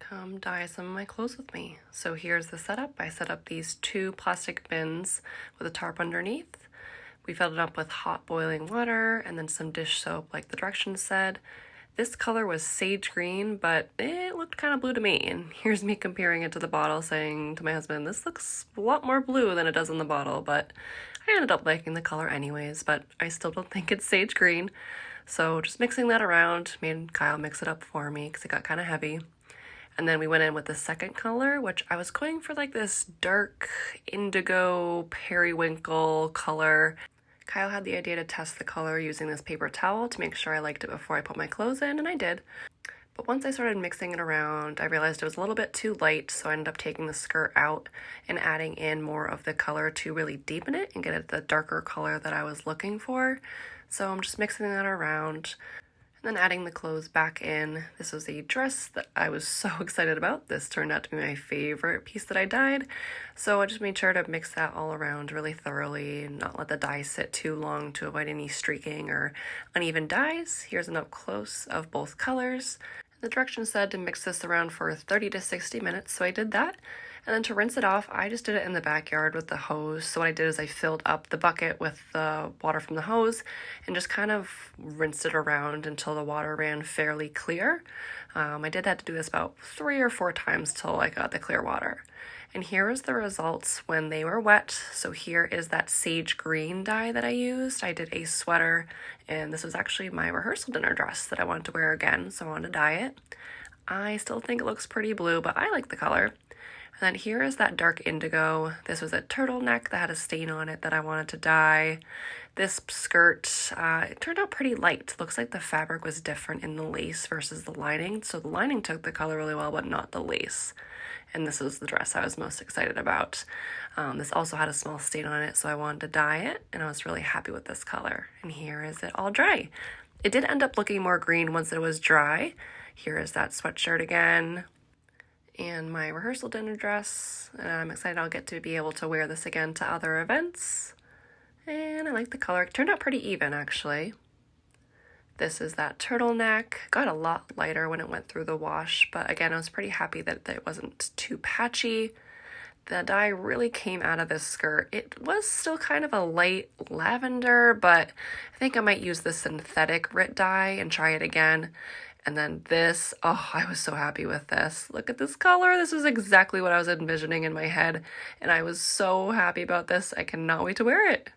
come dye some of my clothes with me. So here's the setup. I set up these 2 plastic bins with a tarp underneath. We filled it up with hot boiling water and then some dish soap like the directions said. This color was sage green, but it looked kind of blue to me. And here's me comparing it to the bottle, saying to my husband, this looks a lot more blue than it does in the bottle, but I ended up liking the color anyways, but I still don't think it's sage green. So just mixing that around, made Kyle mix it up for me because it got kind of heavy. And then we went in with the second color, which I was going for like this dark indigo periwinkle color. Kyle had the idea to test the color using this paper towel to make sure I liked it before I put my clothes in, and I did. But once I started mixing it around, I realized it was a little bit too light, so I ended up taking the skirt out and adding in more of the color to really deepen it and get it the darker color that I was looking for. So I'm just mixing that around and then adding the clothes back in. This was a dress that I was so excited about. This turned out to be my favorite piece that I dyed. So I just made sure to mix that all around really thoroughly and not let the dye sit too long to avoid any streaking or uneven dyes. Here's an up close of both colors. The directions said to mix this around for 30 to 60 minutes, so I did that. And then to rinse it off, I just did it in the backyard with the hose. So what I did is I filled up the bucket with the water from the hose and just kind of rinsed it around until the water ran fairly clear. I did have to do this about 3 or 4 times till I got the clear water. And here is the results when they were wet. So here is that sage green dye that I used. I did a sweater, and this was actually my rehearsal dinner dress that I wanted to wear again, so I wanted to dye it. I still think it looks pretty blue, but I like the color. And then here is that dark indigo. This was a turtleneck that had a stain on it that I wanted to dye. This skirt, it turned out pretty light. Looks like the fabric was different in the lace versus the lining. So the lining took the color really well, but not the lace. And this was the dress I was most excited about. This also had a small stain on it, so I wanted to dye it, and I was really happy with this color. And here is it all dry. It did end up looking more green once it was dry. Here is that sweatshirt again, and my rehearsal dinner dress, and I'm excited I'll get to be able to wear this again to other events. And I like the color. It turned out pretty even, actually. This is that turtleneck. Got a lot lighter when it went through the wash, but again, I was pretty happy that it wasn't too patchy. The dye really came out of this skirt. It was still kind of a light lavender, but I think I might use the synthetic Rite dye and try it again. And then this, oh, I was so happy with this. Look at this color. This is exactly what I was envisioning in my head, and I was so happy about this. I cannot wait to wear it.